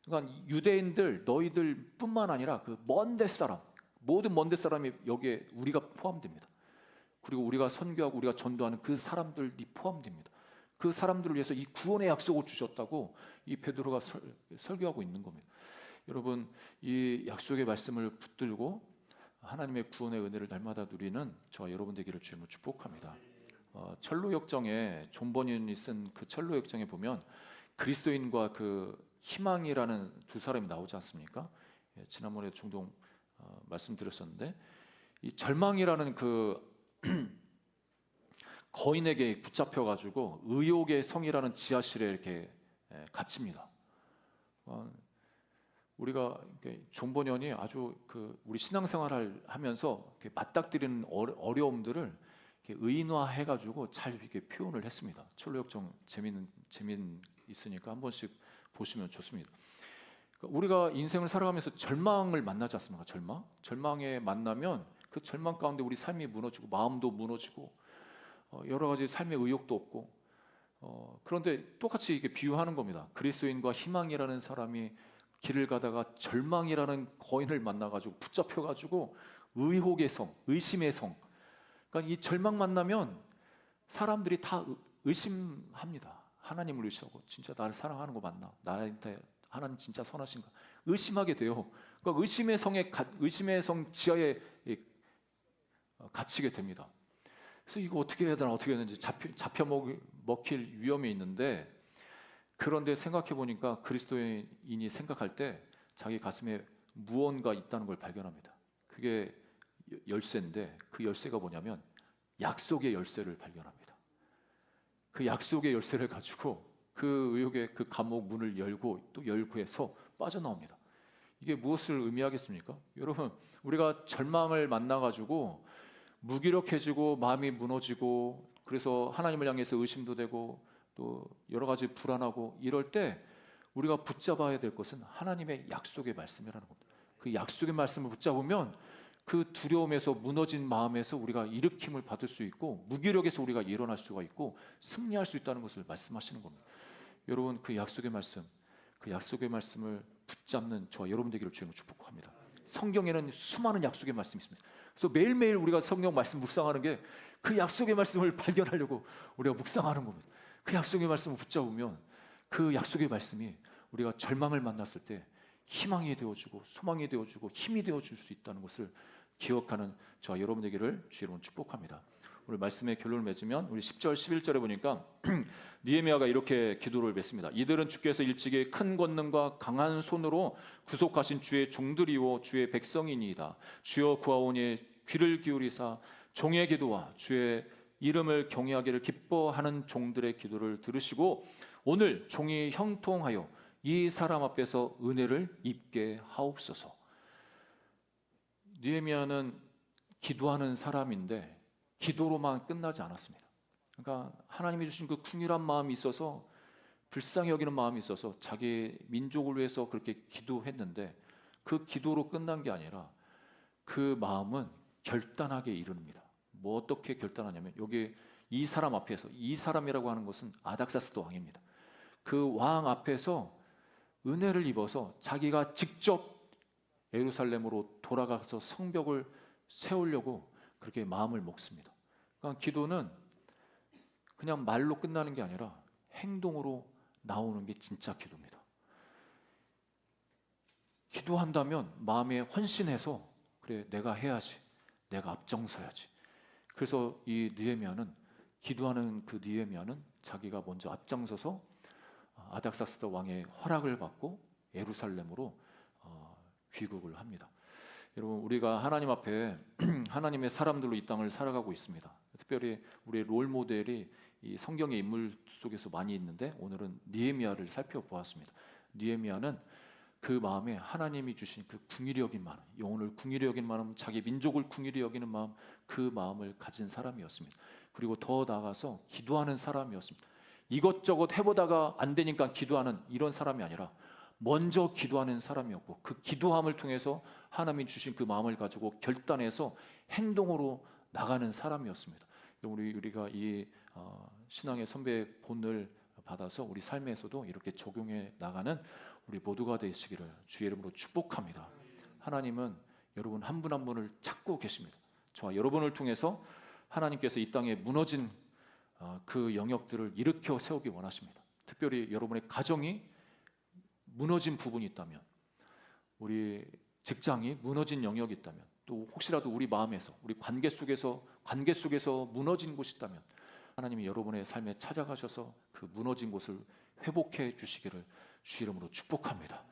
그러니까 유대인들 너희들뿐만 아니라 그 먼데 사람, 모든 먼데 사람이 여기에 우리가 포함됩니다. 그리고 우리가 선교하고 우리가 전도하는 그 사람들이 포함됩니다. 그 사람들을 위해서 이 구원의 약속을 주셨다고 이 베드로가 설교하고 있는 겁니다. 여러분, 이 약속의 말씀을 붙들고 하나님의 구원의 은혜를 날마다 누리는 저와 여러분 되기를 주님으로 축복합니다. 철로역정에 존 버니언이 쓴 그 철로역정에 보면 그리스도인과 그 희망이라는 두 사람이 나오지 않습니까? 지난번에 종종 말씀드렸었는데 이 절망이라는 그 거인에게 붙잡혀 가지고 의욕의 성이라는 지하실에 이렇게 갇힙니다. 우리가 존 버니언이 아주 우리 신앙생활을 하면서 맞닥뜨리는 어려움들을 의인화해 가지고 잘 이렇게 표현을 했습니다. 철로역정 재미는 있으니까 한 번씩 보시면 좋습니다. 우리가 인생을 살아가면서 절망을 만나지 않습니까? 절망에 만나면 그 절망 가운데 우리 삶이 무너지고 마음도 무너지고 여러 가지 삶의 의욕도 없고 그런데 똑같이 이게 비유하는 겁니다. 그리스도인과 희망이라는 사람이 길을 가다가 절망이라는 거인을 만나가지고 붙잡혀가지고 의혹의 성, 의심의 성. 그러니까 이 절망 만나면 사람들이 다 의심합니다. 하나님을 의심하고 진짜 나를 사랑하는 거 맞나? 나한테 하나님 진짜 선하신가? 의심하게 돼요. 그러니까 의심의 성 지하에 갇히게 됩니다. 그래서 이거 어떻게 해야 되나 어떻게 해야 되는지 잡혀 먹힐 위험이 있는데, 그런데 생각해 보니까 그리스도인이 생각할 때 자기 가슴에 무언가 있다는 걸 발견합니다. 그게 열쇠인데 그 열쇠가 뭐냐면 약속의 열쇠를 발견합니다. 그 약속의 열쇠를 가지고 그 의혹의 그 감옥 문을 열고 또 열고 해서 빠져나옵니다. 이게 무엇을 의미하겠습니까? 여러분, 우리가 절망을 만나가지고 무기력해지고 마음이 무너지고 그래서 하나님을 향해서 의심도 되고 또 여러 가지 불안하고 이럴 때 우리가 붙잡아야 될 것은 하나님의 약속의 말씀이라는 겁니다. 그 약속의 말씀을 붙잡으면 그 두려움에서 무너진 마음에서 우리가 일으킴을 받을 수 있고 무기력에서 우리가 일어날 수가 있고 승리할 수 있다는 것을 말씀하시는 겁니다. 여러분 그 약속의 말씀, 그 약속의 말씀을 붙잡는 저와 여러분 되기를 주님으로 축복합니다. 성경에는 수많은 약속의 말씀이 있습니다. 그래서 매일매일 우리가 성경 말씀 묵상하는 게 그 약속의 말씀을 발견하려고 우리가 묵상하는 겁니다. 그 약속의 말씀을 붙잡으면 그 약속의 말씀이 우리가 절망을 만났을 때 희망이 되어주고 소망이 되어주고 힘이 되어줄 수 있다는 것을 기억하는 저와 여러분 되기를 주님으로 축복합니다. 오늘 말씀의 결론을 맺으면 우리 10절 11절에 보니까 느헤미야가 이렇게 기도를 맺습니다. 이들은 주께서 일찍이 큰 권능과 강한 손으로 구속하신 주의 종들이요 주의 백성이니이다. 주여 구하오니 귀를 기울이사 종의 기도와 주의 이름을 경외하기를 기뻐하는 종들의 기도를 들으시고 오늘 종이 형통하여 이 사람 앞에서 은혜를 입게 하옵소서. 느헤미야는 기도하는 사람인데 기도로만 끝나지 않았습니다. 그러니까 하나님이 주신 그 긍휼한 마음이 있어서 불쌍히 여기는 마음이 있어서 자기 민족을 위해서 그렇게 기도했는데 그 기도로 끝난 게 아니라 그 마음은 결단하게 이릅니다. 뭐 어떻게 결단하냐면 여기 이 사람 앞에서, 이 사람이라고 하는 것은 아닥사스도 왕입니다. 그 왕 앞에서 은혜를 입어서 자기가 직접 예루살렘으로 돌아가서 성벽을 세우려고 그렇게 마음을 먹습니다. 그러니까 기도는 그냥 말로 끝나는 게 아니라 행동으로 나오는 게 진짜 기도입니다. 기도한다면 마음에 헌신해서 그래 내가 해야지, 내가 앞장서야지. 그래서 이 느헤미야는 기도하는 그 느헤미야는 자기가 먼저 앞장서서 아닥사스다 왕의 허락을 받고 예루살렘으로 귀국을 합니다. 여러분 우리가 하나님 앞에 하나님의 사람들로 이 땅을 살아가고 있습니다. 특별히 우리의 롤 모델이 이 성경의 인물 속에서 많이 있는데 오늘은 느헤미야를 살펴보았습니다. 느헤미야는 그 마음에 하나님이 주신 그 궁일이 여긴 마음, 영혼을 궁일이 여긴 마음, 자기 민족을 궁일이 여기는 마음, 그 마음을 가진 사람이었습니다. 그리고 더 나아가서 기도하는 사람이었습니다. 이것저것 해보다가 안 되니까 기도하는 이런 사람이 아니라 먼저 기도하는 사람이었고 그 기도함을 통해서 하나님이 주신 그 마음을 가지고 결단해서 행동으로 나가는 사람이었습니다. 우리가 이 신앙의 선배의 본을 받아서 우리 삶에서도 이렇게 적용해 나가는 우리 모두가 되시기를 주의 이름으로 축복합니다. 하나님은 여러분 한 분 한 분을 찾고 계십니다. 저와 여러분을 통해서 하나님께서 이 땅에 무너진 그 영역들을 일으켜 세우기 원하십니다. 특별히 여러분의 가정이 무너진 부분이 있다면, 우리 직장이 무너진 영역이 있다면, 또 혹시라도 우리 마음에서, 우리 관계 속에서 무너진 곳이 있다면 하나님이 여러분의 삶에 찾아가셔서 그 무너진 곳을 회복해 주시기를 주 이름으로 축복합니다.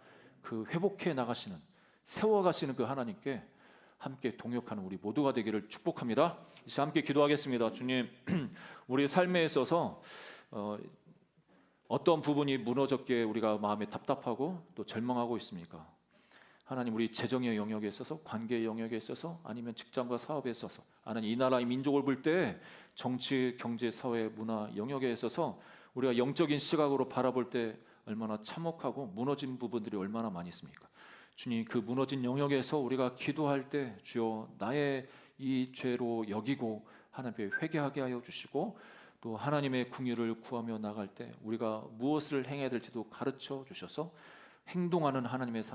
그 회복해 나가시는, 세워가시는 그 하나님께 함께 동역하는 우리 모두가 되기를 축복합니다. 이제 함께 기도하겠습니다. 주님, 우리 삶에 있어서 어떤 부분이 무너졌기에 우리가 마음에 답답하고 또 절망하고 있습니까? 하나님, 우리 재정의 영역에 있어서, 관계의 영역에 있어서, 아니면 직장과 사업에 있어서, 하나님 이 나라의 민족을 볼 때 정치, 경제, 사회, 문화 영역에 있어서 우리가 영적인 시각으로 바라볼 때 얼마나 참혹하고 무너진 부분들이 얼마나 많이 있습니까? 주님, 그 무너진 영역에서 우리가 기도할 때 주여 나의 이 죄로 여기고 하나님께 회개하게 하여 주시고, 또 하나님의 궁유를 구하며 나갈 때 우리가 무엇을 행해야 될지도 가르쳐 주셔서 행동하는 하나님의 사람